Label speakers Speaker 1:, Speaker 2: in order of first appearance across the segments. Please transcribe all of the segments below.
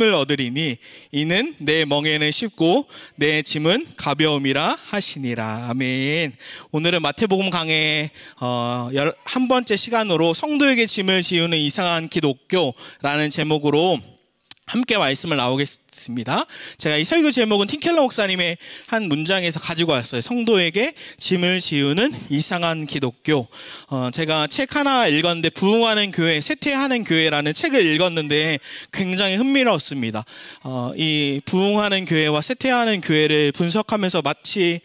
Speaker 1: 을 얻으리니 이는 내 멍에는 쉽고 내 짐은 가벼움이라 하시니라. 아멘. 오늘은 마태복음 강의 한 번째 시간으로 성도에게 짐을 지우는 이상한 기독교라는 제목으로 함께 말씀을 나오겠습니다. 제가 이 설교 제목은 팀 켈러 목사님의 한 문장에서 가지고 왔어요. 성도에게 짐을 지우는 이상한 기독교. 제가 책 하나 읽었는데 부흥하는 교회, 쇠퇴하는 교회라는 책을 읽었는데 굉장히 흥미로웠습니다. 이 부흥하는 교회와 쇠퇴하는 교회를 분석하면서 마치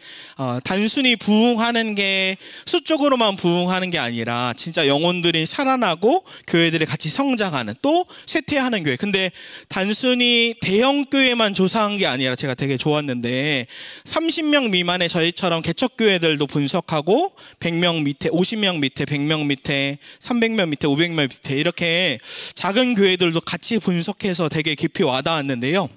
Speaker 1: 단순히 부흥하는 게 수적으로만 부흥하는 게 아니라 진짜 영혼들이 살아나고 교회들이 같이 성장하는, 또 쇠퇴하는 교회. 근데 단순히 대형 교회만 조사한 게 아니라 제가 되게 좋았는데 30명 미만의 저희처럼 개척교회들도 분석하고 100명 밑에, 50명 밑에, 100명 밑에, 300명 밑에, 500명 밑에 이렇게 작은 교회들도 같이 분석해서 되게 깊이 와닿았는데요.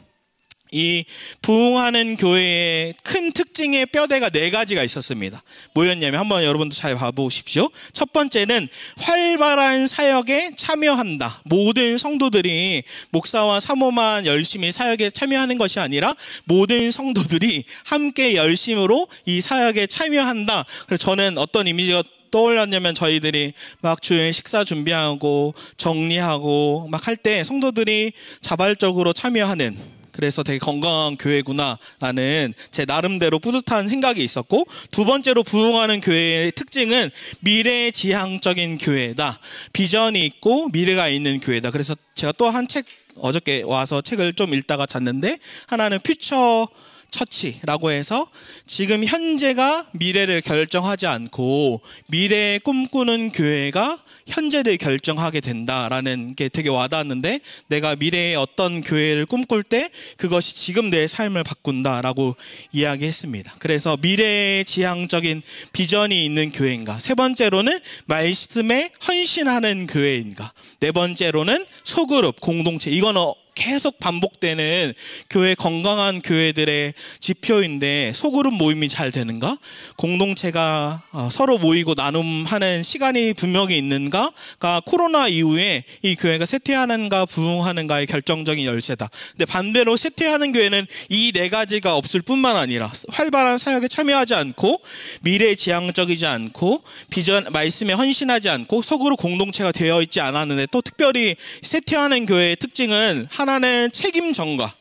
Speaker 1: 이 부흥하는 교회의 큰 특징의 뼈대가 4가지가 있었습니다. 뭐였냐면 한번 여러분도 잘 봐보십시오. 첫 번째는 활발한 사역에 참여한다. 모든 성도들이 목사와 사모만 열심히 사역에 참여하는 것이 아니라 모든 성도들이 함께 열심으로 이 사역에 참여한다. 그래서 저는 어떤 이미지가 떠올랐냐면 저희들이 막 주일 식사 준비하고 정리하고 막 할 때 성도들이 자발적으로 참여하는, 그래서 되게 건강한 교회구나라는 제 나름대로 뿌듯한 생각이 있었고, 두 번째로 부흥하는 교회의 특징은 미래지향적인 교회다. 비전이 있고 미래가 있는 교회다. 그래서 제가 또 한 책, 어저께 와서 책을 좀 읽다가 잤는데, 하나는 퓨처 처치라고 해서 지금 현재가 미래를 결정하지 않고 미래에 꿈꾸는 교회가 현재를 결정하게 된다라는 게 되게 와닿았는데, 내가 미래에 어떤 교회를 꿈꿀 때 그것이 지금 내 삶을 바꾼다라고 이야기했습니다. 그래서 미래지향적인 비전이 있는 교회인가, 세 번째로는 말씀에 헌신하는 교회인가, 네 번째로는 소그룹, 공동체. 이건 계속 반복되는 교회, 건강한 교회들의 지표인데 소그룹 모임이 잘 되는가? 공동체가 서로 모이고 나눔하는 시간이 분명히 있는가가 코로나 이후에 이 교회가 쇠퇴하는가 부흥하는가의 결정적인 열쇠다. 근데 반대로 쇠퇴하는 교회는 이 4가지가 없을 뿐만 아니라 활발한 사역에 참여하지 않고 미래지향적이지 않고 비전, 말씀에 헌신하지 않고 소그룹 공동체가 되어 있지 않았는데, 또 특별히 쇠퇴하는 교회의 특징은 하나는 책임 전가.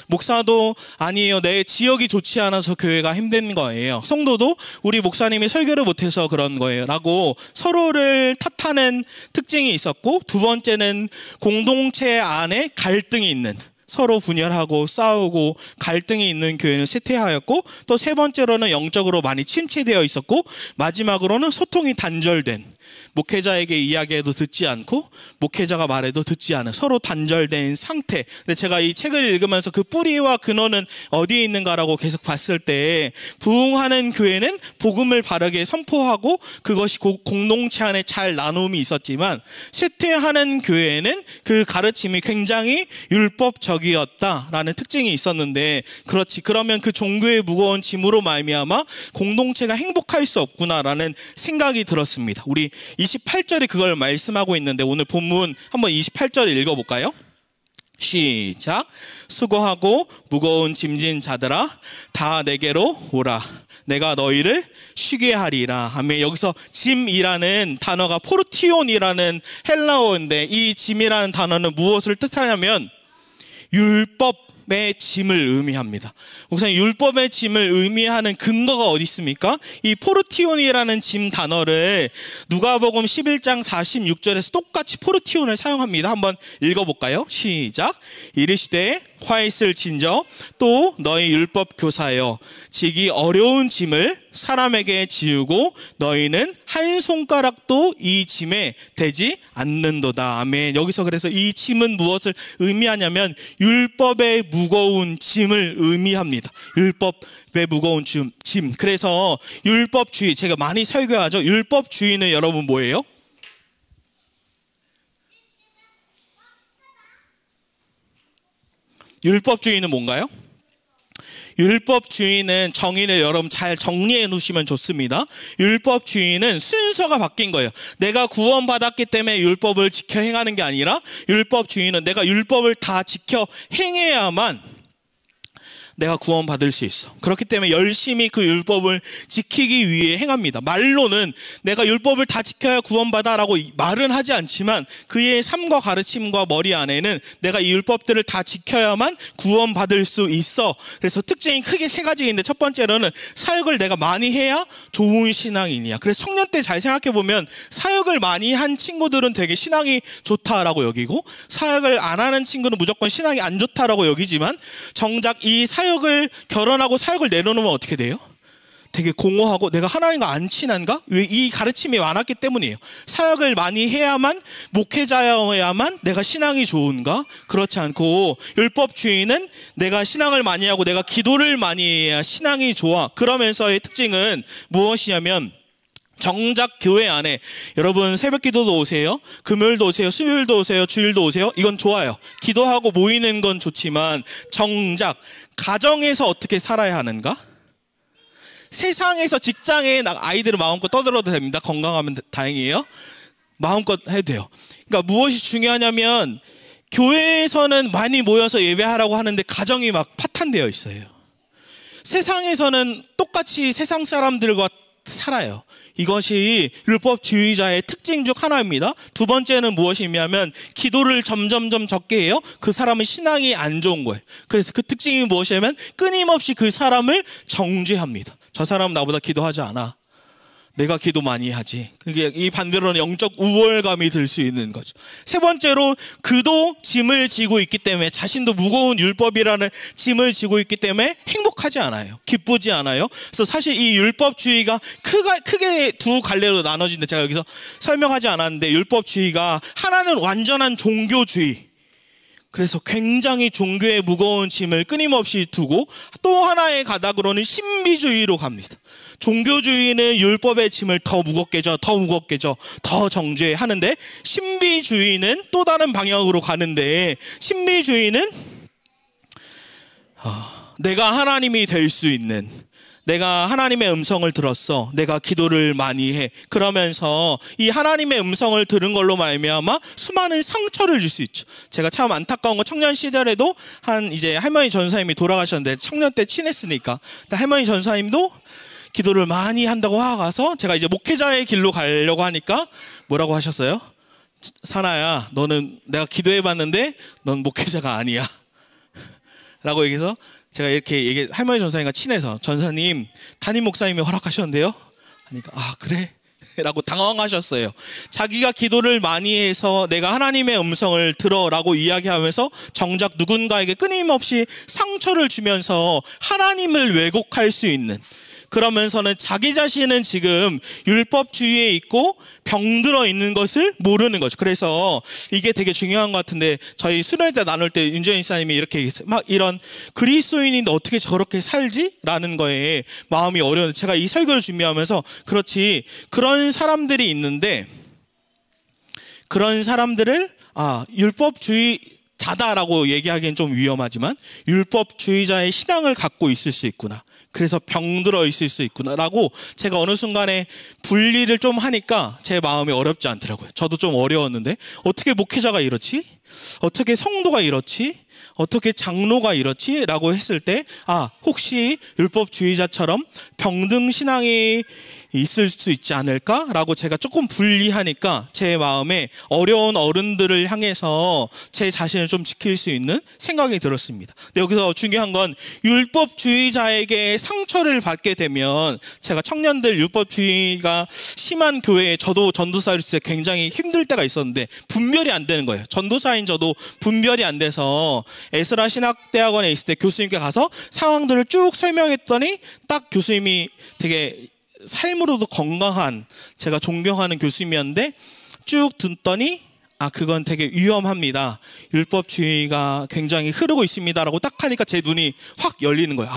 Speaker 1: 목사도 아니에요, 내 지역이 좋지 않아서 교회가 힘든 거예요. 성도도 우리 목사님이 설교를 못해서 그런 거예요 라고 서로를 탓하는 특징이 있었고, 두 번째는 공동체 안에 갈등이 있는, 서로 분열하고 싸우고 갈등이 있는 교회는 쇠퇴하였고, 또 세 번째로는 영적으로 많이 침체되어 있었고, 마지막으로는 소통이 단절된, 목회자에게 이야기해도 듣지 않고 목회자가 말해도 듣지 않은, 서로 단절된 상태. 근데 제가 이 책을 읽으면서 그 뿌리와 근원은 어디에 있는가라고 계속 봤을 때, 부흥하는 교회는 복음을 바르게 선포하고 그것이 공동체 안에 잘 나눔이 있었지만, 쇠퇴하는 교회는 그 가르침이 굉장히 율법적이었다라는 특징이 있었는데, 그렇지, 그러면 그 종교의 무거운 짐으로 말미암아 공동체가 행복할 수 없구나라는 생각이 들었습니다. 우리 28절에 그걸 말씀하고 있는데, 오늘 본문 한번 28절을 읽어볼까요? 시작. 수고하고 무거운 짐진 자들아 다 내게로 오라. 내가 너희를 쉬게 하리라. 아멘. 여기서 짐이라는 단어가 포르티온이라는 헬라어인데, 이 짐이라는 단어는 무엇을 뜻하냐면 율법의 짐을 의미합니다. 목사님, 율법의 짐을 의미하는 근거가 어디 있습니까? 이 포르티온이라는 짐 단어를 누가복음 11장 46절에서 똑같이 포르티온을 사용합니다. 한번 읽어볼까요? 시작. 이르시되 화 있을 진저 또 너희 율법 교사여, 지기 어려운 짐을 사람에게 지우고 너희는 한 손가락도 이 짐에 대지 않는도다. 아멘. 여기서 그래서 이 짐은 무엇을 의미하냐면 율법의 무거운 짐을 의미합니다. 율법의 무거운 짐. 그래서 율법주의, 제가 많이 설교하죠. 율법주의는 여러분 뭐예요? 율법주의는 뭔가요? 율법주의는 정의를 여러분 잘 정리해 놓으시면 좋습니다. 율법주의는 순서가 바뀐 거예요. 내가 구원받았기 때문에 율법을 지켜 행하는 게 아니라 율법주의는 내가 율법을 다 지켜 행해야만 내가 구원받을 수 있어. 그렇기 때문에 열심히 그 율법을 지키기 위해 행합니다. 말로는 내가 율법을 다 지켜야 구원받아라고 말은 하지 않지만 그의 삶과 가르침과 머리 안에는 내가 이 율법들을 다 지켜야만 구원받을 수 있어. 그래서 특징이 크게 세 가지인데 첫 번째로는 사역을 내가 많이 해야 좋은 신앙인이야. 그래서 청년 때 잘 생각해보면 사역을 많이 한 친구들은 되게 신앙이 좋다라고 여기고 사역을 안 하는 친구는 무조건 신앙이 안 좋다라고 여기지만 정작 이 사역을 결혼하고 사역을 내려놓으면 어떻게 돼요? 되게 공허하고 내가 하나님과 안 친한가? 왜 이 가르침이 많았기 때문이에요. 사역을 많이 해야만 목회자여야만 내가 신앙이 좋은가? 그렇지 않고 율법주의는 내가 신앙을 많이 하고 내가 기도를 많이 해야 신앙이 좋아. 그러면서의 특징은 무엇이냐면 정작 교회 안에 여러분 새벽기도도 오세요, 금요일도 오세요, 수요일도 오세요, 주일도 오세요. 이건 좋아요. 기도하고 모이는 건 좋지만 정작 가정에서 어떻게 살아야 하는가? 세상에서 직장에 아이들은 마음껏 떠들어도 됩니다. 건강하면 다행이에요. 마음껏 해도 돼요. 그러니까 무엇이 중요하냐면 교회에서는 많이 모여서 예배하라고 하는데 가정이 막 파탄되어 있어요. 세상에서는 똑같이 세상 사람들과 살아요. 이것이 율법주의자의 특징 중 하나입니다. 두 번째는 무엇이냐면 기도를 점점점 적게 해요. 그 사람은 신앙이 안 좋은 거예요. 그래서 그 특징이 무엇이냐면 끊임없이 그 사람을 정죄합니다. 저 사람은 나보다 기도하지 않아. 내가 기도 많이 하지. 그게 이 반대로는 영적 우월감이 들 수 있는 거죠. 세 번째로 그도 짐을 지고 있기 때문에 자신도 무거운 율법이라는 짐을 지고 있기 때문에 행복하지 않아요. 기쁘지 않아요. 그래서 사실 이 율법주의가 크게 두 갈래로 나눠지는데 제가 여기서 설명하지 않았는데 율법주의가 하나는 완전한 종교주의. 그래서 굉장히 종교의 무거운 짐을 끊임없이 두고 또 하나의 가닥으로는 신비주의로 갑니다. 종교주의는 율법의 짐을 더 무겁게 져, 더 정죄하는데 신비주의는 또 다른 방향으로 가는데 신비주의는 내가 하나님이 될 수 있는, 내가 하나님의 음성을 들었어. 내가 기도를 많이 해. 그러면서 이 하나님의 음성을 들은 걸로 말미암아 수많은 상처를 줄 수 있죠. 제가 참 안타까운 건 청년 시절에도 이제 할머니 전사님이 돌아가셨는데 청년 때 친했으니까 할머니 전사님도 기도를 많이 한다고 하가서 제가 이제 목회자의 길로 가려고 하니까 뭐라고 하셨어요? 사나야, 너는 내가 기도해봤는데 넌 목회자가 아니야. 라고 얘기해서 제가 이렇게 할머니 전사님과 친해서 전사님, 담임 목사님이 허락하셨는데요? 하니까 그래? 라고 당황하셨어요. 자기가 기도를 많이 해서 내가 하나님의 음성을 들어라고 이야기하면서 정작 누군가에게 끊임없이 상처를 주면서 하나님을 왜곡할 수 있는, 그러면서는 자기 자신은 지금 율법주의에 있고 병들어 있는 것을 모르는 거죠. 그래서 이게 되게 중요한 것 같은데 저희 수련회 때 나눌 때 윤재인 사님이 이렇게 얘기했어요. 막 이런 그리스도인인데 어떻게 저렇게 살지? 라는 거에 마음이 어려운데 제가 이 설교를 준비하면서 그렇지, 그런 사람들이 있는데 그런 사람들을 율법주의자다라고 얘기하기엔 좀 위험하지만 율법주의자의 신앙을 갖고 있을 수 있구나. 그래서 병들어 있을 수 있구나라고 제가 어느 순간에 분리를 좀 하니까 제 마음이 어렵지 않더라고요. 저도 좀 어려웠는데 어떻게 목회자가 이렇지? 어떻게 성도가 이렇지? 어떻게 장로가 이렇지? 라고 했을 때 혹시 율법주의자처럼 병든 신앙이 있을 수 있지 않을까라고 제가 조금 분리하니까 제 마음에 어려운 어른들을 향해서 제 자신을 좀 지킬 수 있는 생각이 들었습니다. 근데 여기서 중요한 건 율법주의자에게 상처를 받게 되면, 제가 청년들 율법주의가 심한 교회에 저도 전도사일 때 굉장히 힘들 때가 있었는데 분별이 안 되는 거예요. 전도사인 저도 분별이 안 돼서 에스라 신학대학원에 있을 때 교수님께 가서 상황들을 쭉 설명했더니 딱 교수님이 되게 삶으로도 건강한, 제가 존경하는 교수님이었는데 쭉 듣더니 그건 되게 위험합니다. 율법주의가 굉장히 흐르고 있습니다라고 딱 하니까 제 눈이 확 열리는 거예요.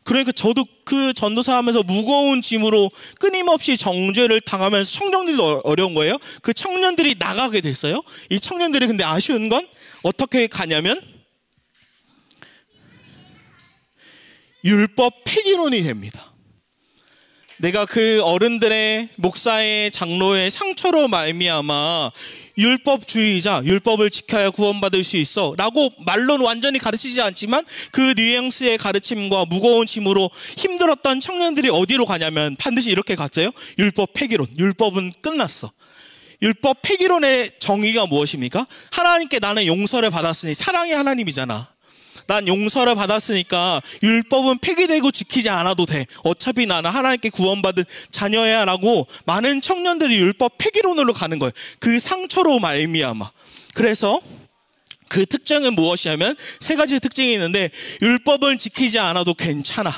Speaker 1: 그러니까 저도 그 전도사 하면서 무거운 짐으로 끊임없이 정죄를 당하면서 청년들도 어려운 거예요. 그 청년들이 나가게 됐어요. 이 청년들이 근데 아쉬운 건 어떻게 가냐면 율법 폐기론이 됩니다. 내가 그 어른들의 목사의 장로의 상처로 말미암아 율법주의자, 율법을 지켜야 구원받을 수 있어 라고 말로는 완전히 가르치지 않지만 그 뉘앙스의 가르침과 무거운 짐으로 힘들었던 청년들이 어디로 가냐면 반드시 이렇게 갔어요. 율법 폐기론. 율법은 끝났어. 율법 폐기론의 정의가 무엇입니까? 하나님께 나는 용서를 받았으니, 사랑의 하나님이잖아. 난 용서를 받았으니까 율법은 폐기되고 지키지 않아도 돼. 어차피 나는 하나님께 구원받은 자녀야 라고 많은 청년들이 율법 폐기론으로 가는 거예요. 그 상처로 말미암아. 그래서 그 특징은 무엇이냐면 세 가지 특징이 있는데, 율법을 지키지 않아도 괜찮아.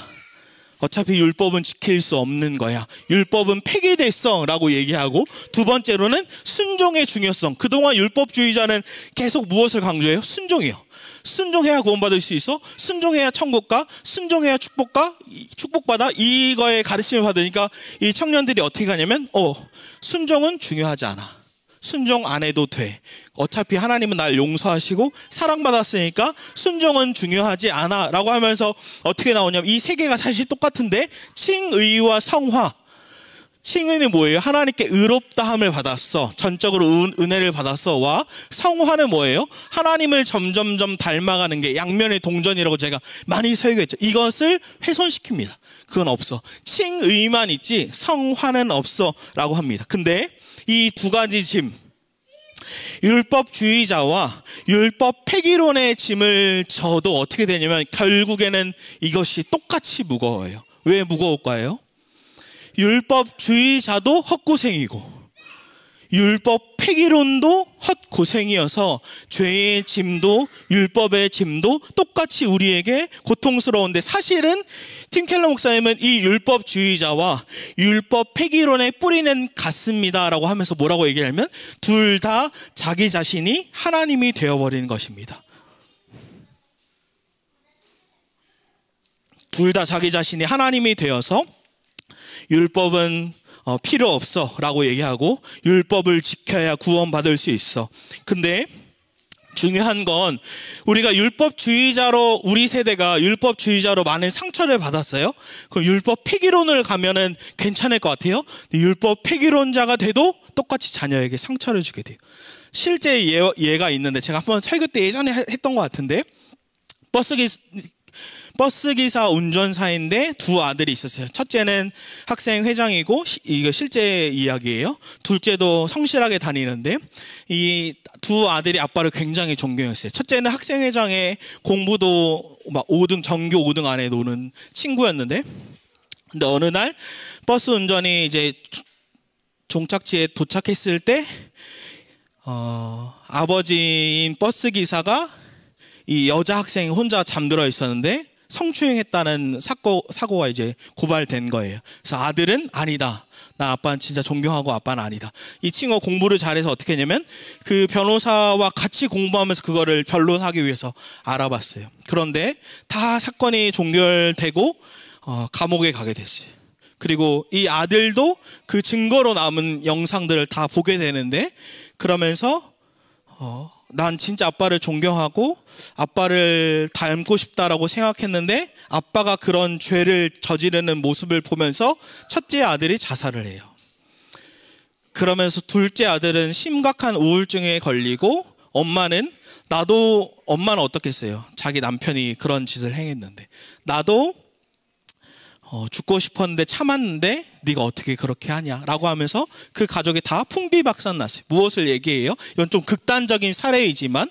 Speaker 1: 어차피 율법은 지킬 수 없는 거야. 율법은 폐기됐어 라고 얘기하고, 두 번째로는 순종의 중요성. 그동안 율법주의자는 계속 무엇을 강조해요? 순종이요. 순종해야 구원받을 수 있어. 순종해야 천국 가. 순종해야 축복받아. 이거에 가르침을 받으니까 이 청년들이 어떻게 가냐면 순종은 중요하지 않아. 순종 안 해도 돼. 어차피 하나님은 날 용서하시고 사랑받았으니까 순종은 중요하지 않아 라고 하면서 어떻게 나오냐면, 이 세 개가 사실 똑같은데 칭의와 성화. 칭의는 뭐예요? 하나님께 의롭다함을 받았어. 전적으로 은혜를 받았어. 와 성화는 뭐예요? 하나님을 점점점 닮아가는 게 양면의 동전이라고 제가 많이 설교했죠. 이것을 훼손시킵니다. 그건 없어. 칭의만 있지 성화는 없어 라고 합니다. 근데 이 두 가지 짐, 율법주의자와 율법 폐기론의 짐을 져도 어떻게 되냐면 결국에는 이것이 똑같이 무거워요. 왜 무거울까요? 율법주의자도 헛고생이고 율법 폐기론도 헛고생이어서 죄의 짐도 율법의 짐도 똑같이 우리에게 고통스러운데, 사실은 팀 켈러 목사님은 이 율법주의자와 율법 폐기론의 뿌리는 같습니다 라고 하면서 뭐라고 얘기하냐면, 둘 다 자기 자신이 하나님이 되어버리는 것입니다. 둘 다 자기 자신이 하나님이 되어서 율법은 필요 없어 라고 얘기하고 율법을 지켜야 구원받을 수 있어. 근데 중요한 건, 우리가 율법주의자로, 우리 세대가 율법주의자로 많은 상처를 받았어요. 그럼 율법 폐기론을 가면은 괜찮을 것 같아요. 율법 폐기론자가 돼도 똑같이 자녀에게 상처를 주게 돼요. 실제 예가 있는데, 제가 한번 설교 때 예전에 했던 것 같은데, 버스기사 운전사인데 두 아들이 있었어요. 첫째는 학생 회장이고, 이거 실제 이야기예요. 둘째도 성실하게 다니는데, 이 두 아들이 아빠를 굉장히 존경했어요. 첫째는 학생 회장의 공부도 막 5등, 전교 5등 안에 노는 친구였는데, 근데 어느 날 버스 운전이 이제 종착지에 도착했을 때 아버지인 버스기사가 이 여자 학생이 혼자 잠들어 있었는데 성추행했다는 사고가 이제 고발된 거예요. 그래서 아들은 아니다. 나 아빠는 진짜 존경하고 아빠는 아니다. 이 친구가 공부를 잘해서 어떻게 했냐면 그 변호사와 같이 공부하면서 그거를 변론하기 위해서 알아봤어요. 그런데 다 사건이 종결되고 감옥에 가게 됐어요. 그리고 이 아들도 그 증거로 남은 영상들을 다 보게 되는데, 그러면서 난 진짜 아빠를 존경하고 아빠를 닮고 싶다라고 생각했는데 아빠가 그런 죄를 저지르는 모습을 보면서 첫째 아들이 자살을 해요. 그러면서 둘째 아들은 심각한 우울증에 걸리고, 엄마는 어떻겠어요? 자기 남편이 그런 짓을 행했는데 나도 죽고 싶었는데 참았는데 네가 어떻게 그렇게 하냐 라고 하면서 그 가족이 다 풍비박산 났어요. 무엇을 얘기해요? 이건 좀 극단적인 사례이지만,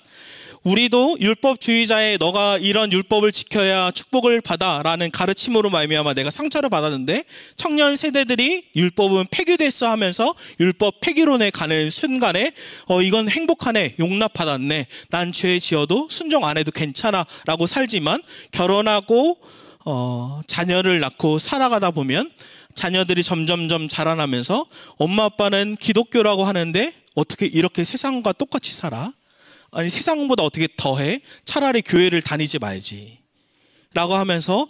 Speaker 1: 우리도 율법주의자의 너가 이런 율법을 지켜야 축복을 받아 라는 가르침으로 말미암아 내가 상처를 받았는데, 청년 세대들이 율법은 폐기됐어 하면서 율법 폐기론에 가는 순간에 이건 행복하네, 용납받았네, 난 죄 지어도 순종 안 해도 괜찮아 라고 살지만, 결혼하고 자녀를 낳고 살아가다 보면 자녀들이 점점점 자라나면서 엄마 아빠는 기독교라고 하는데 어떻게 이렇게 세상과 똑같이 살아? 아니 세상보다 어떻게 더해? 차라리 교회를 다니지 말지 라고 하면서,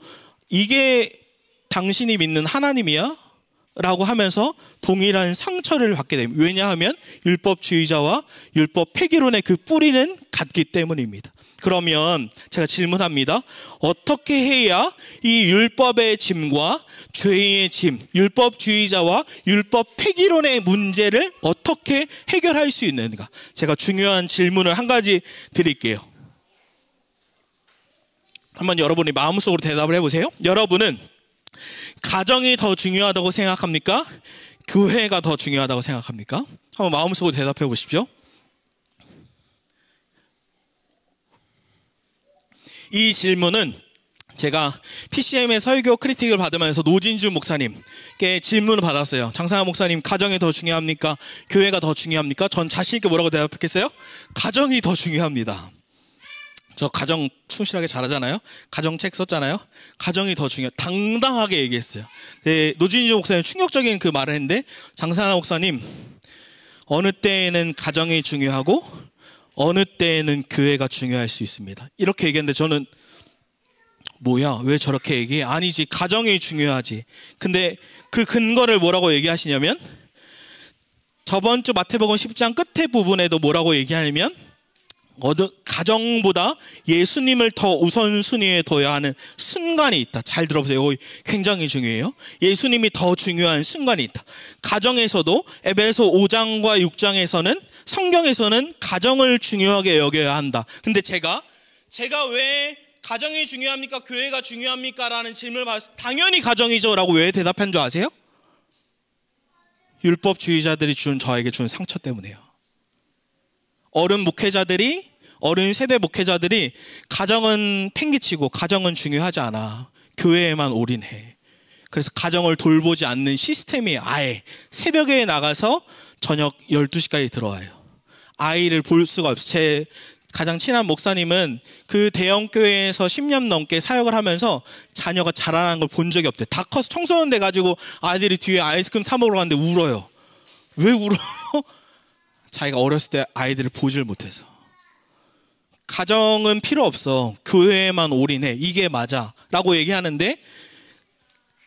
Speaker 1: 이게 당신이 믿는 하나님이야? 라고 하면서 동일한 상처를 받게 됩니다. 왜냐하면 율법주의자와 율법 폐기론의 그 뿌리는 같기 때문입니다. 그러면 제가 질문합니다. 어떻게 해야 이 율법의 짐과 죄의 짐, 율법주의자와 율법 폐기론의 문제를 어떻게 해결할 수 있는가? 제가 중요한 질문을 한 가지 드릴게요. 한번 여러분이 마음속으로 대답을 해보세요. 여러분은 가정이 더 중요하다고 생각합니까? 교회가 더 중요하다고 생각합니까? 한번 마음속으로 대답해 보십시오. 이 질문은 제가 PCM의 설교 크리틱을 받으면서 노진주 목사님께 질문을 받았어요. 장상환 목사님, 가정이 더 중요합니까? 교회가 더 중요합니까? 전 자신 있게 뭐라고 대답했겠어요? 가정이 더 중요합니다. 저 가정 충실하게 잘하잖아요. 가정책 썼잖아요. 가정이 더 중요해요. 당당하게 얘기했어요. 네, 노진주 목사님 충격적인 그 말을 했는데, 장상환 목사님, 어느 때에는 가정이 중요하고 어느 때에는 교회가 중요할 수 있습니다. 이렇게 얘기했는데 저는 뭐야, 왜 저렇게 얘기해? 아니지, 가정이 중요하지. 근데 그 근거를 뭐라고 얘기하시냐면, 저번 주 마태복음 10장 끝에 부분에도 뭐라고 얘기하냐면, 가정보다 예수님을 더 우선순위에 둬야 하는 순간이 있다. 잘 들어보세요. 이거 굉장히 중요해요. 예수님이 더 중요한 순간이 있다. 가정에서도 에베소 5장과 6장에서는, 성경에서는 가정을 중요하게 여겨야 한다. 근데 제가 왜 가정이 중요합니까? 교회가 중요합니까? 라는 질문을 받았을 때 당연히 가정이죠 라고 왜 대답한 줄 아세요? 율법주의자들이 저에게 준 상처 때문에요. 어른 세대 목회자들이 가정은 팽개치고 가정은 중요하지 않아, 교회에만 올인해. 그래서 가정을 돌보지 않는 시스템이 아예 새벽에 나가서 저녁 12시까지 들어와요. 아이를 볼 수가 없어요. 제 가장 친한 목사님은 그 대형교회에서 10년 넘게 사역을 하면서 자녀가 자라는 걸 본 적이 없대요. 다 커서 청소년 돼가지고 아이들이 뒤에 아이스크림 사 먹으러 가는데 울어요. 왜 울어? 자기가 어렸을 때 아이들을 보질 못해서. 가정은 필요 없어, 교회에만 올인해, 이게 맞아 라고 얘기하는데,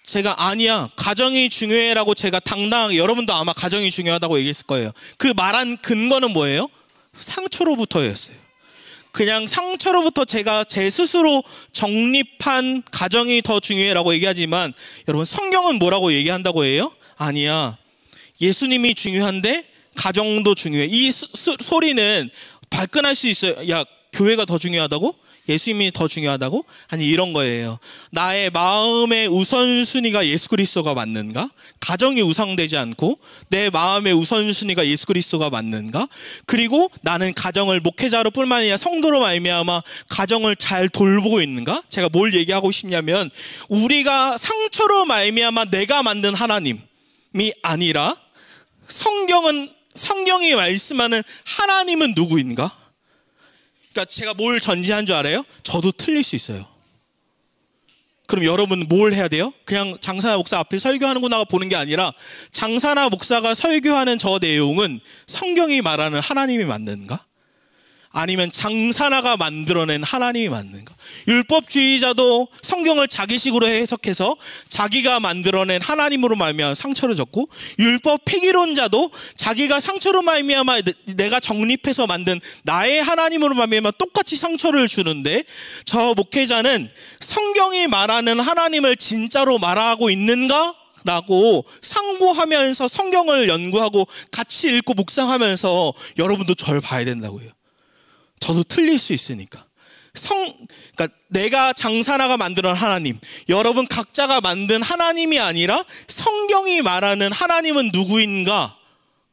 Speaker 1: 제가 아니야, 가정이 중요해라고 제가 당당하게, 여러분도 아마 가정이 중요하다고 얘기했을 거예요. 그 말한 근거는 뭐예요? 상처로부터였어요. 그냥 상처로부터 제가 제 스스로 정립한 가정이 더 중요해라고 얘기하지만, 여러분 성경은 뭐라고 얘기한다고 해요? 아니야, 예수님이 중요한데 가정도 중요해. 이 소리는 발끈할 수 있어요. 야, 교회가 더 중요하다고? 예수님이 더 중요하다고? 아니, 이런 거예요. 나의 마음의 우선순위가 예수 그리스도가 맞는가? 가정이 우상되지 않고 내 마음의 우선순위가 예수 그리스도가 맞는가? 그리고 나는 가정을 목회자로 뿐만 아니라 성도로 말미암아 가정을 잘 돌보고 있는가? 제가 뭘 얘기하고 싶냐면, 우리가 상처로 말미암아 내가 만든 하나님이 아니라 성경이 말씀하는 하나님은 누구인가? 그러니까 제가 뭘 전제한 줄 알아요? 저도 틀릴 수 있어요. 그럼 여러분 뭘 해야 돼요? 그냥 장사나 목사 앞에 설교하는구나 보는 게 아니라, 장사나 목사가 설교하는 저 내용은 성경이 말하는 하나님이 맞는가? 아니면 장사나가 만들어낸 하나님이 맞는가? 율법주의자도 성경을 자기식으로 해석해서 자기가 만들어낸 하나님으로 말미암아 상처를 줬고, 율법 폐기론자도 자기가 상처로 말미암아 내가 정립해서 만든 나의 하나님으로 말미암아 똑같이 상처를 주는데, 저 목회자는 성경이 말하는 하나님을 진짜로 말하고 있는가? 라고 상고하면서 성경을 연구하고 같이 읽고 묵상하면서 여러분도 절 봐야 된다고요. 저도 틀릴 수 있으니까. 그러니까 내가 장사나가 만드는 하나님, 여러분 각자가 만든 하나님이 아니라 성경이 말하는 하나님은 누구인가?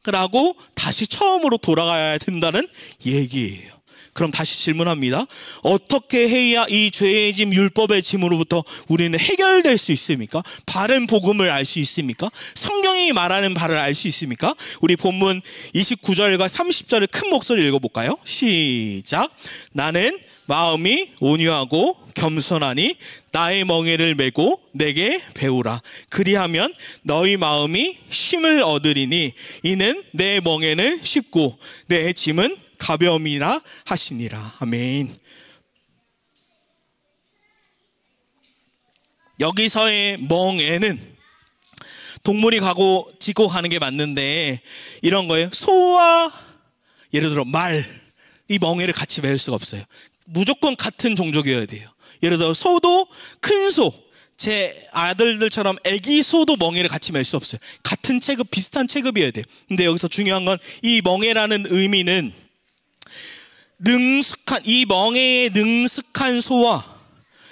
Speaker 1: 라고 다시 처음으로 돌아가야 된다는 얘기예요. 그럼 다시 질문합니다. 어떻게 해야 이 죄의 짐, 율법의 짐으로부터 우리는 해결될 수 있습니까? 바른 복음을 알 수 있습니까? 성경이 말하는 바를 알 수 있습니까? 우리 본문 29절과 30절을 큰 목소리로 읽어볼까요? 시작. 나는 마음이 온유하고 겸손하니 나의 멍에를 메고 내게 배우라. 그리하면 너희 마음이 쉼을 얻으리니 이는 내 멍에는 쉽고 내 짐은 가벼움이라 하시니라. 아멘. 여기서의 멍에는 동물이 지고 가는 게 맞는데, 이런 거예요. 소와 예를 들어 말, 이 멍에를 같이 매일 수가 없어요. 무조건 같은 종족이어야 돼요. 예를 들어 소도 큰 소, 제 아들들처럼 애기 소도 멍에를 같이 맬 수 없어요. 같은 체급, 비슷한 체급이어야 돼요. 근데 여기서 중요한 건 이 멍에라는 의미는 능숙한, 이 멍에에 능숙한 소와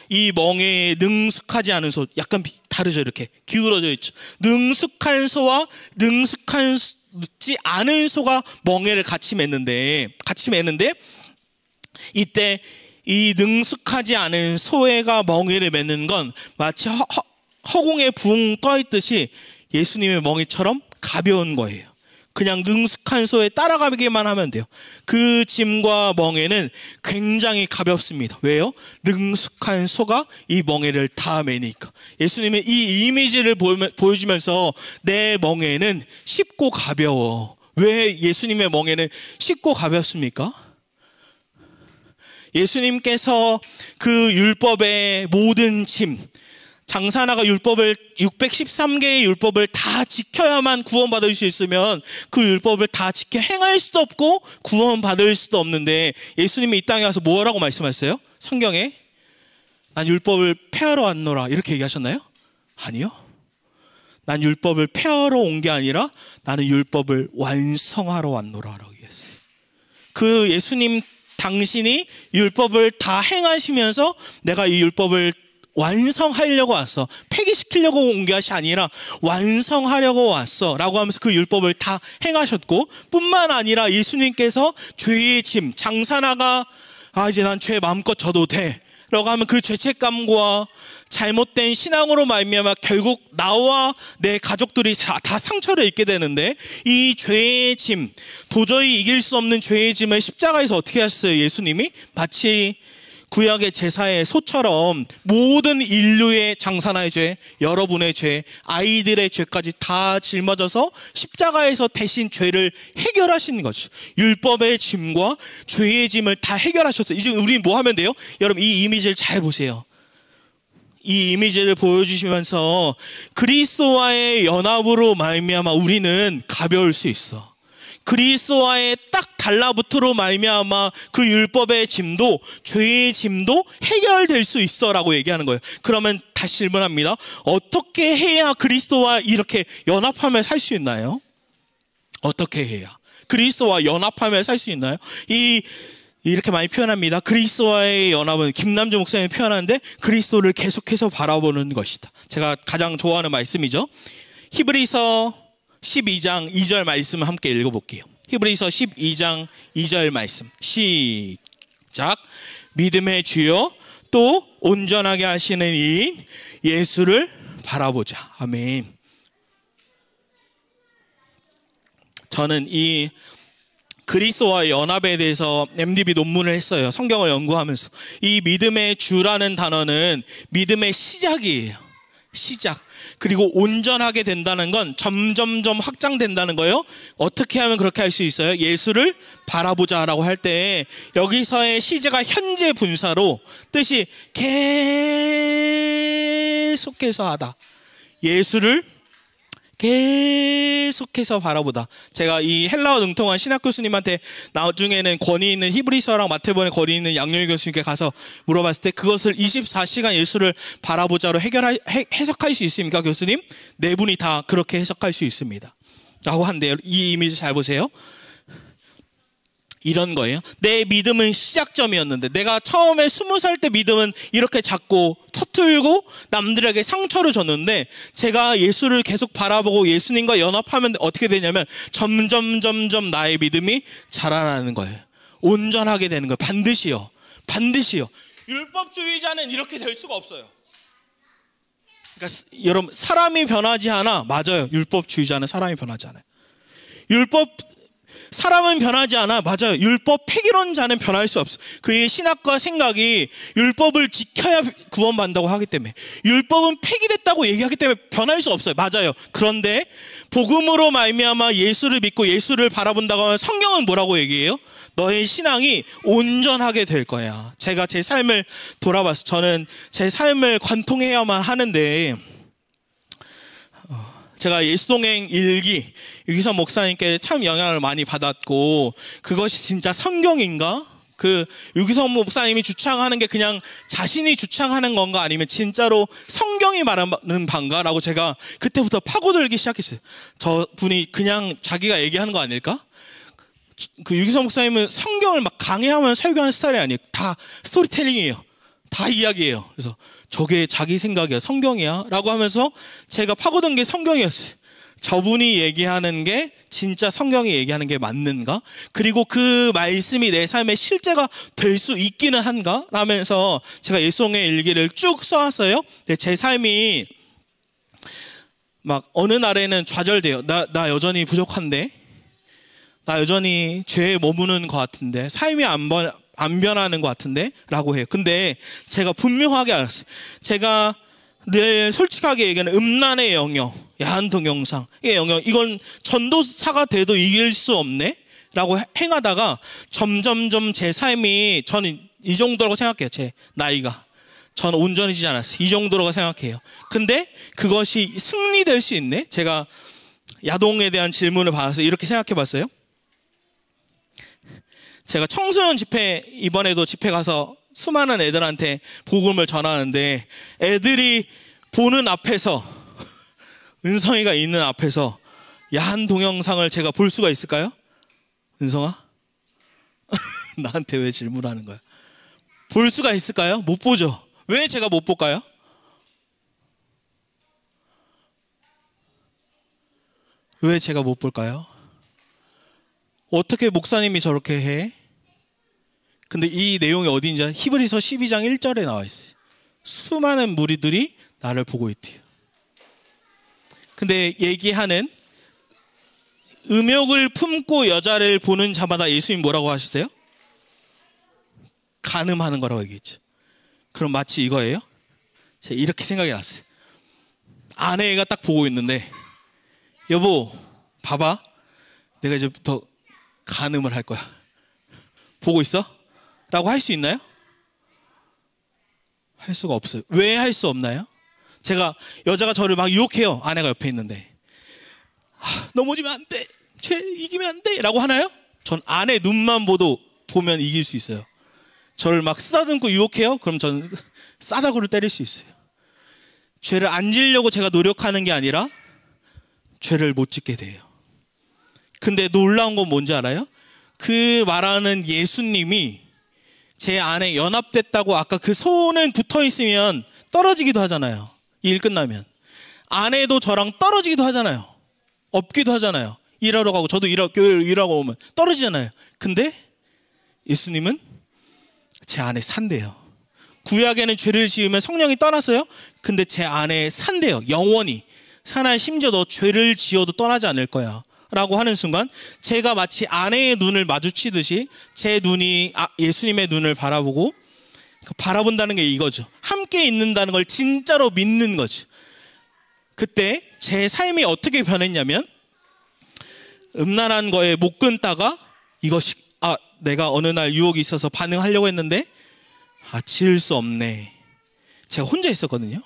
Speaker 1: 이 멍에에 능숙하지 않은 소, 약간 다르죠. 이렇게 기울어져 있죠. 능숙한 소와 능숙하지 않은 소가 멍에를 같이 맺는데 이때 이 능숙하지 않은 소가 멍에를 맺는 건 마치 허공에 붕 떠 있듯이 예수님의 멍에처럼 가벼운 거예요. 그냥 능숙한 소에 따라가기만 하면 돼요. 그 짐과 멍에는 굉장히 가볍습니다. 왜요? 능숙한 소가 이 멍에를 다 매니까. 예수님은 이 이미지를 보여주면서 내 멍에는 쉽고 가벼워. 왜 예수님의 멍에는 쉽고 가볍습니까? 예수님께서 그 율법의 모든 짐, 장사나가 율법을 613개의 율법을 다 지켜야만 구원받을 수 있으면 그 율법을 다 지켜 행할 수도 없고 구원받을 수도 없는데 예수님이 이 땅에 와서 뭐라고 말씀하셨어요? 성경에 난 율법을 폐하러 왔노라 이렇게 얘기하셨나요? 아니요. 난 율법을 폐하러 온 게 아니라 나는 율법을 완성하러 왔노라라고 얘기했어요. 그 예수님 당신이 율법을 다 행하시면서 내가 이 율법을 완성하려고 왔어. 폐기시키려고 온 것이 아니라 완성하려고 왔어 라고 하면서 그 율법을 다 행하셨고, 뿐만 아니라 예수님께서 죄의 짐, 장사나가 이제 난 죄 마음껏 져도 돼 라고 하면 그 죄책감과 잘못된 신앙으로 말미암아 결국 나와 내 가족들이 다 상처를 입게 되는데, 이 죄의 짐, 도저히 이길 수 없는 죄의 짐을 십자가에서 어떻게 하셨어요? 예수님이 마치 구약의 제사의 소처럼 모든 인류의 장사나의 죄, 여러분의 죄, 아이들의 죄까지 다 짊어져서 십자가에서 대신 죄를 해결하신 거죠. 율법의 짐과 죄의 짐을 다 해결하셨어요. 이제 우리는 뭐 하면 돼요? 여러분 이 이미지를 잘 보세요. 이 이미지를 보여주시면서 그리스도와의 연합으로 말미암아 우리는 가벼울 수 있어. 그리스도와의 딱 달라붙으로 말미암아 그 율법의 짐도 죄의 짐도 해결될 수 있어라고 얘기하는 거예요. 그러면 다시 질문합니다. 어떻게 해야 그리스도와 이렇게 연합하며 살 수 있나요? 어떻게 해야 그리스도와 연합하며 살 수 있나요? 이렇게 많이 표현합니다. 그리스도와의 연합은 김남주 목사님이 표현하는데 그리스도를 계속해서 바라보는 것이다. 제가 가장 좋아하는 말씀이죠. 히브리서 12장 2절 말씀을 함께 읽어볼게요. 히브리서 12장 2절 말씀 시작. 믿음의 주요 또 온전하게 하시는 이인 예수를 바라보자. 아멘. 저는 이 그리스도와의 연합에 대해서 MDB 논문을 했어요. 성경을 연구하면서. 이 믿음의 주라는 단어는 믿음의 시작이에요. 시작. 그리고 온전하게 된다는 건 점점점 확장된다는 거예요. 어떻게 하면 그렇게 할 수 있어요? 예수를 바라보자라고 할 때 여기서의 시제가 현재 분사로 뜻이 계속해서 하다. 예수를 계속해서 바라보다. 제가 이 헬라어 능통한 신학 교수님한테 나중에는 권위 있는 히브리서랑 마태복음에 권위 있는 양용희 교수님께 가서 물어봤을 때 그것을 24시간 예수를 바라보자로 해석할 수 있습니까 교수님? 네 분이 다 그렇게 해석할 수 있습니다 라고 한대요. 이 이미지 잘 보세요. 이런 거예요. 내 믿음은 시작점이었는데, 내가 처음에 20살 때 믿음은 이렇게 작고 서툴고 남들에게 상처를 줬는데, 제가 예수를 계속 바라보고 예수님과 연합하면 어떻게 되냐면 점점 나의 믿음이 자라나는 거예요. 온전하게 되는 거예요. 반드시요. 율법주의자는 이렇게 될 수가 없어요. 그러니까 여러분, 사람이 변하지 않아. 맞아요. 율법주의자는 사람이 변하지 않아요. 사람은 변하지 않아. 맞아요. 율법 폐기론자는 변할 수 없어. 그의 신학과 생각이 율법을 지켜야 구원받는다고 하기 때문에, 율법은 폐기됐다고 얘기하기 때문에 변할 수 없어요. 맞아요. 그런데 복음으로 말미암아 예수를 믿고 예수를 바라본다고 하면 성경은 뭐라고 얘기해요? 너의 신앙이 온전하게 될 거야. 제가 제 삶을 돌아봐서 저는 제 삶을 관통해야만 하는데, 제가 예수동행 일기 유기선 목사님께 참 영향을 많이 받았고, 그것이 진짜 성경인가? 그 유기성 목사님이 주창하는 게 그냥 자신이 주창하는 건가 아니면 진짜로 성경이 말하는 바인가라고 제가 그때부터 파고들기 시작했어요. 저 분이 그냥 자기가 얘기하는 거 아닐까? 그 유기성 목사님은 성경을 막 강의하면 설교하는 스타일이 아니에요. 다 스토리텔링이에요. 다 이야기예요. 그래서 저게 자기 생각이야, 성경이야 라고 하면서 제가 파고든 게 성경이었어요. 저분이 얘기하는 게 진짜 성경이 얘기하는 게 맞는가? 그리고 그 말씀이 내 삶의 실제가 될 수 있기는 한가? 라면서 제가 일송의 일기를 쭉 써왔어요. 근데 제 삶이 막 어느 날에는 좌절돼요. 나 여전히 부족한데? 나 여전히 죄에 머무는 것 같은데? 삶이 안 변하는 것 같은데? 라고 해요. 근데 제가 분명하게 알았어요. 제가 늘 솔직하게 얘기하는 음란의 영역, 야한 동영상의 영역, 이건 전도사가 돼도 이길 수 없네? 라고 행하다가 점점점 제 삶이, 저는 이 정도라고 생각해요. 제 나이가. 저는 온전해지지 않았어요. 이 정도라고 생각해요. 근데 그것이 승리될 수 있네? 제가 야동에 대한 질문을 받아서 이렇게 생각해 봤어요. 제가 청소년 집회, 이번에도 집회 가서 수많은 애들한테 복음을 전하는데 애들이 보는 앞에서, 은성이가 있는 앞에서 야한 동영상을 제가 볼 수가 있을까요? 은성아? 나한테 왜 질문하는 거야? 볼 수가 있을까요? 못 보죠. 왜 제가 못 볼까요? 왜 제가 못 볼까요? 어떻게 목사님이 저렇게 해? 근데 이 내용이 어디인지 히브리서 12장 1절에 나와 있어요. 수많은 무리들이 나를 보고 있대요. 근데 얘기하는 음욕을 품고 여자를 보는 자마다 예수님 뭐라고 하셨어요? 간음하는 거라고 얘기했죠. 그럼 마치 이거예요? 제가 이렇게 생각이 났어요. 아내가 딱 보고 있는데, 여보 봐봐, 내가 이제부터 간음을 할 거야. 보고 있어? 라고 할 수 있나요? 할 수가 없어요. 왜 할 수 없나요? 제가, 여자가 저를 막 유혹해요. 아내가 옆에 있는데. 넘어지면 안 돼, 죄 이기면 안 돼 라고 하나요? 전 아내 눈만 보면 이길 수 있어요. 저를 막 쓰다듬고 유혹해요? 그럼 저는 싸다구를 때릴 수 있어요. 죄를 안 지려고 제가 노력하는 게 아니라 죄를 못 짓게 돼요. 근데 놀라운 건 뭔지 알아요? 그 말하는 예수님이 제 안에 연합됐다고, 아까 그 손은 붙어 있으면 떨어지기도 하잖아요. 일 끝나면. 아내도 저랑 떨어지기도 하잖아요. 없기도 하잖아요. 일하러 가고, 저도 교회를 일하고 오면 떨어지잖아요. 근데 예수님은 제 안에 산대요. 구약에는 죄를 지으면 성령이 떠났어요. 근데 제 안에 산대요. 영원히. 사나이 심지어 너 죄를 지어도 떠나지 않을 거야 라고 하는 순간, 제가 마치 아내의 눈을 마주치듯이 제 눈이 예수님의 눈을 바라본다는 게 이거죠. 함께 있는다는 걸 진짜로 믿는 거죠. 그때 제 삶이 어떻게 변했냐면, 음란한 거에 못 끊다가 이것이, 내가 어느 날 유혹이 있어서 반응하려고 했는데 지을 수 없네. 제가 혼자 있었거든요.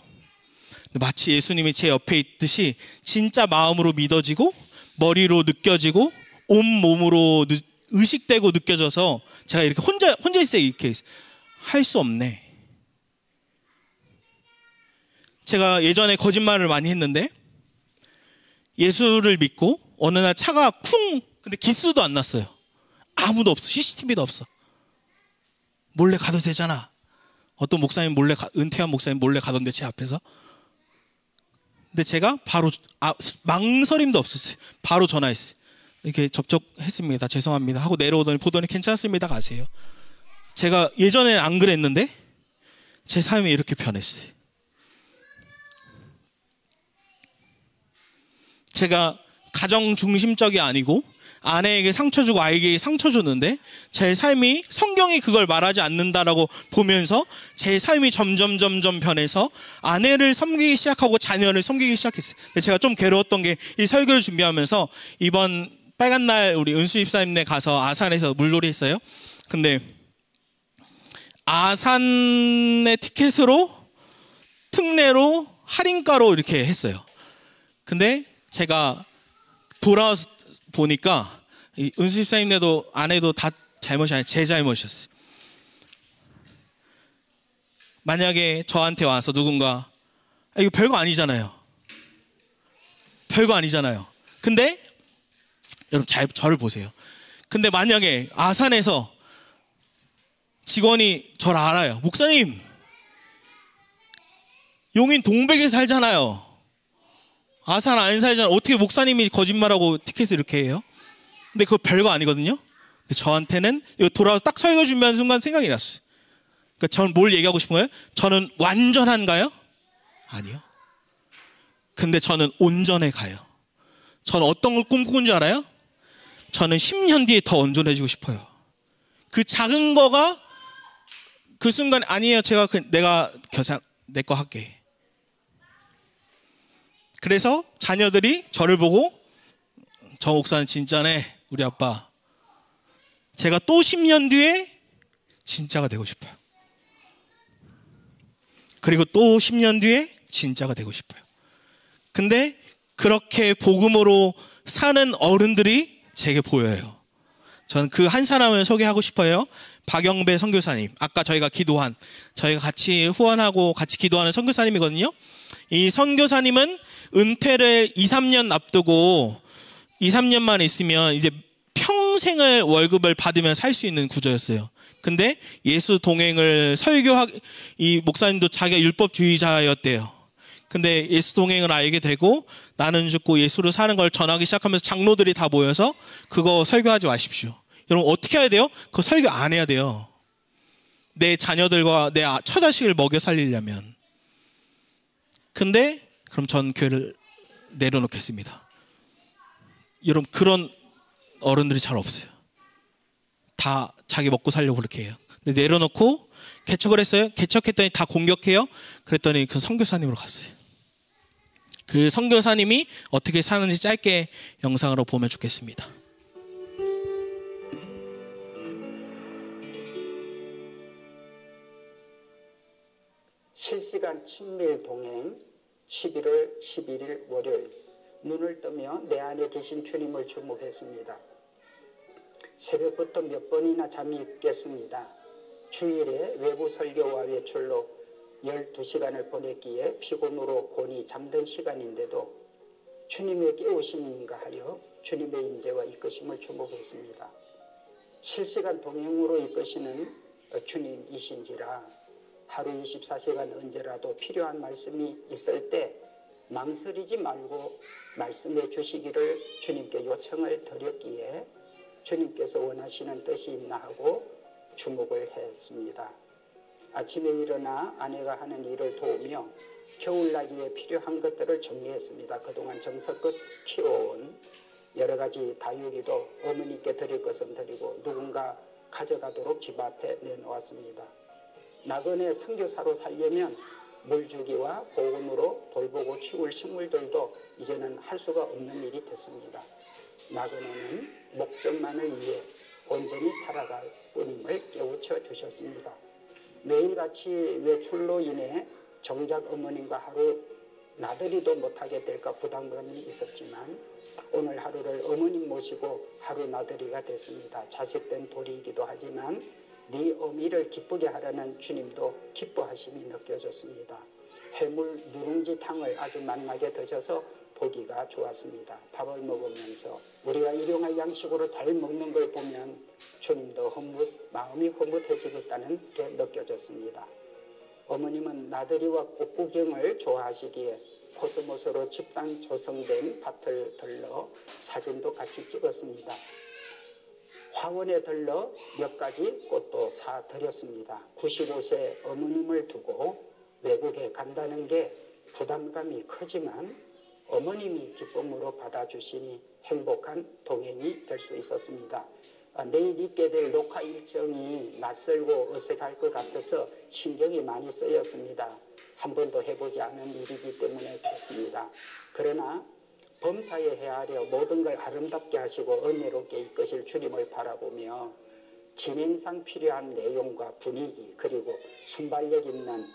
Speaker 1: 마치 예수님이 제 옆에 있듯이 진짜 마음으로 믿어지고 머리로 느껴지고 온몸으로 의식되고 느껴져서, 제가 이렇게 혼자 있어요. 이렇게 할 수 없네. 제가 예전에 거짓말을 많이 했는데, 예수를 믿고 어느 날 차가 근데 기스도 안 났어요. 아무도 없어. CCTV도 없어. 몰래 가도 되잖아. 어떤 목사님 은퇴한 목사님 몰래 가던데 제 앞에서. 근데 제가 바로 망설임도 없었어요. 바로 전화했어요. 이렇게 접촉했습니다. 죄송합니다 하고 보더니 괜찮습니다, 가세요. 제가 예전에 안 그랬는데 제 삶이 이렇게 변했어요. 제가 가정 중심적이 아니고 아내에게 상처 주고 아이에게 상처 줬는데, 제 삶이 성경이 그걸 말하지 않는다라고 보면서 제 삶이 점점 변해서 아내를 섬기기 시작하고 자녀를 섬기기 시작했어요. 근데 제가 좀 괴로웠던 게, 이 설교를 준비하면서 이번 빨간 날 우리 은수 집사님네 가서 아산에서 물놀이 했어요. 근데 아산의 티켓으로 특례로 할인가로 이렇게 했어요. 근데 제가 돌아와서 보니까 은수 집사님네도 아내도 다 잘못이 아니라 제 잘못이었어요. 만약에 저한테 와서 누군가 이거 별거 아니잖아요. 별거 아니잖아요. 근데 여러분 잘 저를 보세요. 근데 만약에 아산에서 직원이 저를 알아요. 목사님, 용인 동백에 살잖아요. 아산 안 살잖아요. 어떻게 목사님이 거짓말하고 티켓을 이렇게 해요? 근데 그거 별거 아니거든요. 근데 저한테는 이거 돌아와서 딱 설교 준비하는 순간 생각이 났어요. 그러니까 저는 뭘 얘기하고 싶은 거예요? 저는 완전한가요? 아니요. 근데 저는 온전해 가요. 저는 어떤 걸 꿈꾸는 줄 알아요? 저는 10년 뒤에 더 온전해지고 싶어요. 그 작은 거가 그 순간 아니에요. 내가 내 거 할게. 그래서 자녀들이 저를 보고 저 목사는 진짜네, 우리 아빠. 제가 또 10년 뒤에 진짜가 되고 싶어요. 그리고 또 10년 뒤에 진짜가 되고 싶어요. 근데 그렇게 복음으로 사는 어른들이 제게 보여요. 저는 그 한 사람을 소개하고 싶어요. 박영배 선교사님. 아까 저희가 같이 후원하고 같이 기도하는 선교사님이거든요. 이 선교사님은 은퇴를 2, 3년 앞두고 2, 3년만 있으면 이제 평생을 월급을 받으면 살 수 있는 구조였어요. 근데 예수 동행을 이 목사님도 자기가 율법주의자였대요. 근데 예수 동행을 알게 되고 나는 죽고 예수로 사는 걸 전하기 시작하면서 장로들이 다 모여서 그거 설교하지 마십시오. 여러분 어떻게 해야 돼요? 그거 설교 안 해야 돼요. 내 자녀들과 내 처자식을 먹여 살리려면. 근데 그럼 전 교회를 내려놓겠습니다. 여러분 그런 어른들이 잘 없어요. 다 자기 먹고 살려고 그렇게 해요. 근데 내려놓고 개척을 했어요. 개척했더니 다 공격해요. 그랬더니 그 선교사님으로 갔어요. 그 선교사님이 어떻게 사는지 짧게 영상으로 보면 좋겠습니다.
Speaker 2: 실시간 친밀 동행 11월 11일 월요일 눈을 뜨며 내 안에 계신 주님을 주목했습니다. 새벽부터 몇 번이나 잠이 깼습니다. 주일에 외부 설교와 외출로 12시간을 보냈기에 피곤으로 곤히 잠든 시간인데도 주님의 깨우심인가 하여 주님의 임재와 이끄심을 주목했습니다. 실시간 동행으로 이끄시는 주님이신지라 하루 24시간 언제라도 필요한 말씀이 있을 때 망설이지 말고 말씀해 주시기를 주님께 요청을 드렸기에 주님께서 원하시는 뜻이 있나 하고 주목을 했습니다. 아침에 일어나 아내가 하는 일을 도우며 겨울나기에 필요한 것들을 정리했습니다. 그동안 정성껏 키워온 여러 가지 다육이도 어머니께 드릴 것은 드리고 누군가 가져가도록 집 앞에 내놓았습니다. 나그네 선교사로 살려면 물주기와 보온으로 돌보고 키울 식물들도 이제는 할 수가 없는 일이 됐습니다. 나그네는 목적만을 위해 온전히 살아갈 뿐임을 깨우쳐 주셨습니다. 매일같이 외출로 인해 정작 어머님과 하루 나들이도 못하게 될까 부담감이 있었지만 오늘 하루를 어머님 모시고 하루 나들이가 됐습니다. 자식된 도리이기도 하지만 네 어미를 기쁘게 하라는 주님도 기뻐하심이 느껴졌습니다. 해물 누룽지탕을 아주 맛나게 드셔서 보기가 좋았습니다. 밥을 먹으면서 우리가 일용할 양식으로 잘 먹는 걸 보면 주님도 마음이 흐뭇해지겠다는 게 느껴졌습니다. 어머님은 나들이와 꽃구경을 좋아하시기에 코스모스로 집단 조성된 밭을 들러 사진도 같이 찍었습니다. 화원에 들러 몇 가지 꽃도 사드렸습니다. 95세 어머님을 두고 외국에 간다는 게 부담감이 크지만 어머님이 기쁨으로 받아주시니 행복한 동행이 될 수 있었습니다. 내일 있게 될 녹화 일정이 낯설고 어색할 것 같아서 신경이 많이 쓰였습니다. 한 번도 해보지 않은 일이기 때문에 그렇습니다. 그러나 범사에 헤아려 모든 걸 아름답게 하시고 은혜롭게 이끄실 주님을 바라보며 진행상 필요한 내용과 분위기 그리고 순발력 있는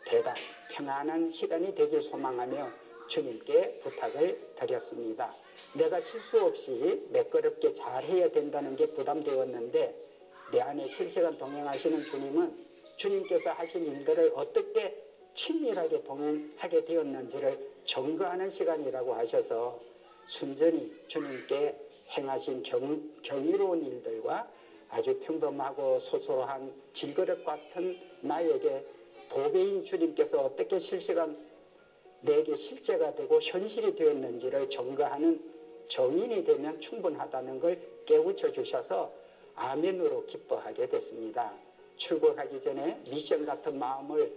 Speaker 2: 대답, 편안한 시간이 되길 소망하며 주님께 부탁을 드렸습니다. 내가 실수 없이 매끄럽게 잘해야 된다는 게 부담되었는데 내 안에 실시간 동행하시는 주님은 주님께서 하신 일들을 어떻게 친밀하게 동행하게 되었는지를 점거하는 시간이라고 하셔서 순전히 주님께 행하신 경이로운 일들과 아주 평범하고 소소한 질그릇 같은 나에게 보배인 주님께서 어떻게 실시간 내게 실제가 되고 현실이 되었는지를 점거하는 정인이 되면 충분하다는 걸 깨우쳐 주셔서 아멘으로 기뻐하게 됐습니다. 출국하기 전에 미션 같은 마음을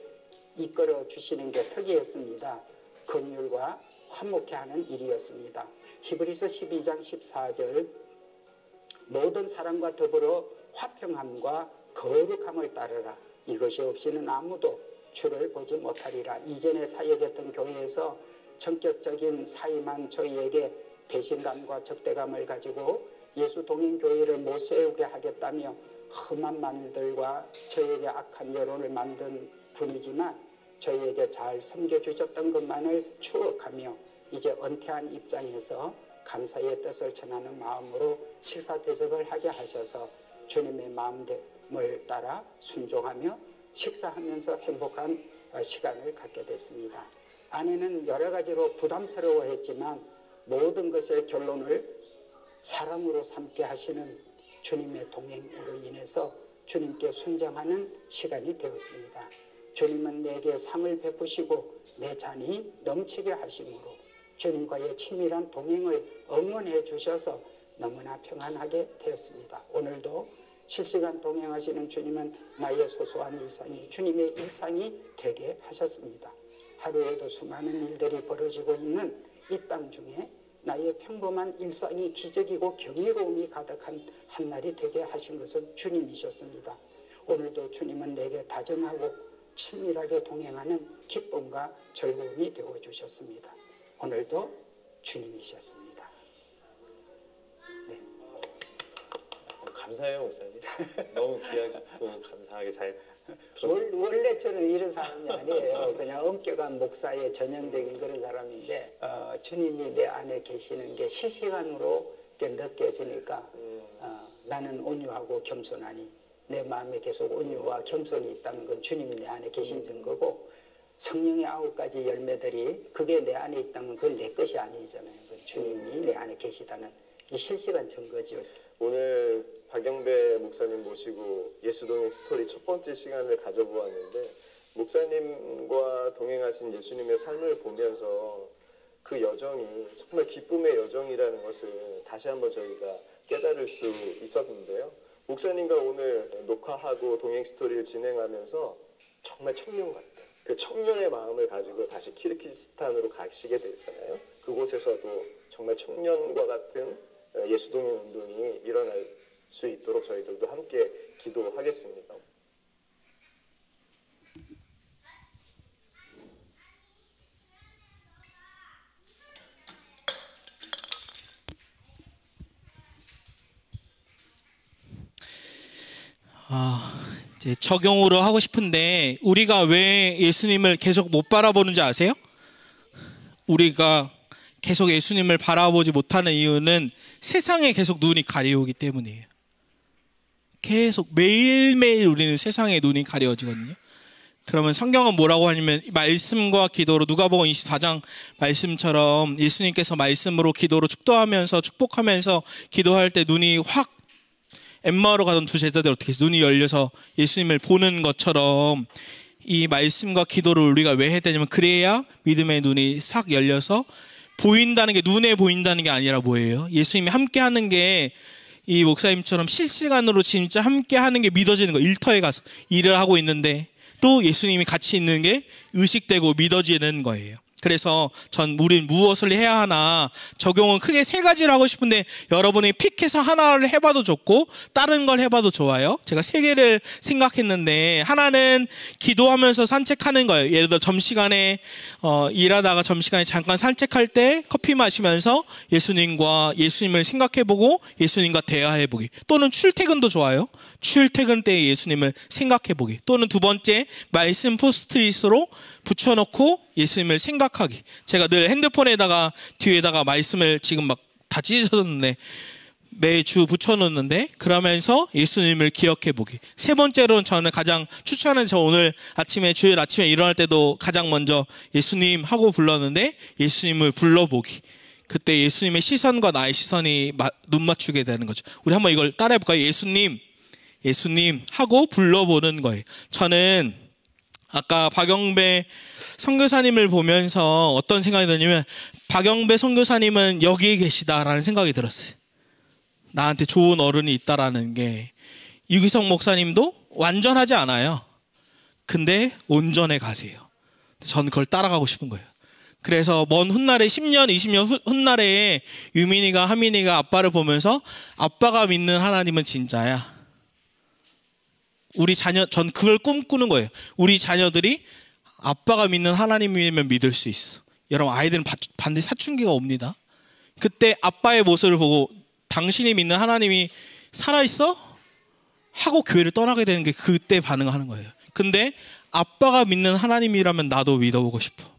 Speaker 2: 이끌어 주시는 게 특이했습니다. 긍휼과 화목해 하는 일이었습니다. 히브리서 12장 14절 모든 사람과 더불어 화평함과 거룩함을 따르라. 이것이 없이는 아무도 주를 보지 못하리라. 이전에 사역했던 교회에서 전격적인 사임한 저희에게 배신감과 적대감을 가지고 예수 동행교회를 못 세우게 하겠다며 험한 말들과 저에게 악한 여론을 만든 분이지만 저희에게 잘 섬겨주셨던 것만을 추억하며 이제 은퇴한 입장에서 감사의 뜻을 전하는 마음으로 식사 대접을 하게 하셔서 주님의 마음을 따라 순종하며 식사하면서 행복한 시간을 갖게 됐습니다. 아내는 여러 가지로 부담스러워했지만 모든 것의 결론을 사랑으로 삼게 하시는 주님의 동행으로 인해서 주님께 순종하는 시간이 되었습니다. 주님은 내게 상을 베푸시고 내 잔이 넘치게 하심으로 주님과의 친밀한 동행을 응원해 주셔서 너무나 평안하게 되었습니다. 오늘도 실시간 동행하시는 주님은 나의 소소한 일상이 주님의 일상이 되게 하셨습니다. 하루에도 수많은 일들이 벌어지고 있는 이 땅 중에 나의 평범한 일상이 기적이고 경이로움이 가득한 한 날이 되게 하신 것은 주님이셨습니다. 오늘도 주님은 내게 다정하고 친밀하게 동행하는 기쁨과 즐거움이 되어주셨습니다. 오늘도 주님이셨습니다. 네.
Speaker 3: 감사해요, 목사님. 너무 귀하고 감사하게 잘 들었습니다.
Speaker 2: 원래 저는 이런 사람이 아니에요. 그냥 엄격한 목사의 전형적인 그런 사람인데 주님이 내 안에 계시는 게 실시간으로 느껴지니까 나는 온유하고 겸손하니 내 마음에 계속 온유와 겸손이 있다는 건 주님이 내 안에 계신 증거고 성령의 9가지 열매들이 그게 내 안에 있다면 그건 내 것이 아니잖아요. 주님이 내 안에 계시다는 이 실시간 증거죠.
Speaker 3: 오늘 박영배 목사님 모시고 예수동행 스토리 첫 번째 시간을 가져보았는데 목사님과 동행하신 예수님의 삶을 보면서 그 여정이 정말 기쁨의 여정이라는 것을 다시 한번 저희가 깨달을 수 있었는데요. 목사님과 오늘 녹화하고 동행 스토리를 진행하면서 정말 청년 같아요. 그 청년의 마음을 가지고 다시 키르기스탄으로 가시게 되잖아요. 그곳에서도 정말 청년과 같은 예수동행 운동이 일어날 수 있도록 저희들도 함께 기도하겠습니다.
Speaker 1: 이제 적용으로 하고 싶은데 우리가 왜 예수님을 계속 못 바라보는지 아세요? 우리가 계속 예수님을 바라보지 못하는 이유는 세상에 계속 눈이 가려오기 때문이에요. 계속 매일매일 우리는 세상에 눈이 가려워지거든요. 그러면 성경은 뭐라고 하냐면 말씀과 기도로 누가복음 24장 말씀처럼 예수님께서 말씀으로 기도로 축도하면서 축복하면서 기도할 때 눈이 확 엠마오로 가던 두 제자들 어떻게 눈이 열려서 예수님을 보는 것처럼 이 말씀과 기도를 우리가 왜 해야 되냐면 그래야 믿음의 눈이 싹 열려서 보인다는 게 눈에 보인다는 게 아니라 뭐예요? 예수님이 함께 하는 게 이 목사님처럼 실시간으로 진짜 함께 하는 게 믿어지는 거. 일터에 가서 일을 하고 있는데 또 예수님이 같이 있는 게 의식되고 믿어지는 거예요. 그래서 우린 무엇을 해야 하나 적용은 크게 3가지를 하고 싶은데 여러분이 픽해서 하나를 해봐도 좋고 다른 걸 해봐도 좋아요. 제가 3개를 생각했는데 하나는 기도하면서 산책하는 거예요. 예를 들어 점심시간에 일하다가 점심시간에 잠깐 산책할 때 커피 마시면서 예수님을 생각해보고 예수님과 대화해보기. 또는 출퇴근도 좋아요. 출퇴근 때 예수님을 생각해보기. 또는 2번째 말씀 포스트잇으로 붙여놓고 예수님을 생각하기. 제가 늘 핸드폰에다가 뒤에다가 말씀을 지금 막 다 찢어졌는데 매주 붙여놓는데 그러면서 예수님을 기억해 보기. 세 번째로는 저는 가장 추천하는, 저 오늘 아침에 주일 아침에 일어날 때도 가장 먼저 예수님 하고 불렀는데 예수님을 불러보기. 그때 예수님의 시선과 나의 시선이 눈 맞추게 되는 거죠. 우리 한번 이걸 따라해 볼까요? 예수님, 예수님 하고 불러보는 거예요. 저는 아까 박영배 선교사님을 보면서 어떤 생각이 드냐면, 박영배 선교사님은 여기에 계시다라는 생각이 들었어요. 나한테 좋은 어른이 있다라는 게. 유기성 목사님도 완전하지 않아요. 근데 온전해 가세요. 저는 그걸 따라가고 싶은 거예요. 그래서 먼 훗날에 10년, 20년 훗날에 유민이가, 하민이가 아빠를 보면서 아빠가 믿는 하나님은 진짜야. 우리 자녀, 전 그걸 꿈꾸는 거예요. 우리 자녀들이 아빠가 믿는 하나님이면 믿을 수 있어. 여러분, 아이들은 반드시 사춘기가 옵니다. 그때 아빠의 모습을 보고 당신이 믿는 하나님이 살아있어? 하고 교회를 떠나게 되는 게 그때 반응하는 거예요. 근데 아빠가 믿는 하나님이라면 나도 믿어보고 싶어.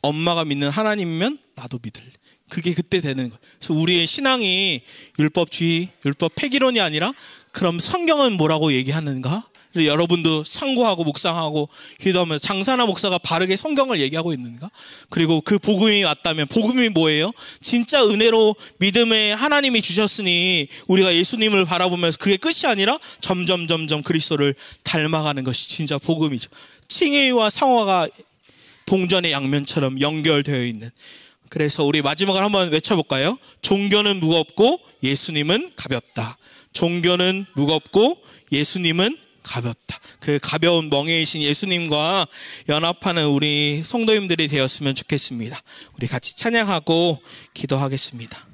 Speaker 1: 엄마가 믿는 하나님이면 나도 믿을래. 그게 그때 되는 거예요. 그래서 우리의 신앙이 율법주의, 율법 폐기론이 아니라 그럼 성경은 뭐라고 얘기하는가? 여러분도 참고하고 묵상하고 기도하면서 장사나 목사가 바르게 성경을 얘기하고 있는가? 그리고 그 복음이 왔다면, 복음이 뭐예요? 진짜 은혜로 믿음에 하나님이 주셨으니 우리가 예수님을 바라보면서 그게 끝이 아니라 점점 그리스도를 닮아가는 것이 진짜 복음이죠. 칭의와 상화가 동전의 양면처럼 연결되어 있는. 그래서 우리 마지막으로 한번 외쳐볼까요? 종교는 무겁고 예수님은 가볍다. 종교는 무겁고 예수님은 가볍다. 그 가벼운 멍에이신 예수님과 연합하는 우리 성도님들이 되었으면 좋겠습니다. 우리 같이 찬양하고 기도하겠습니다.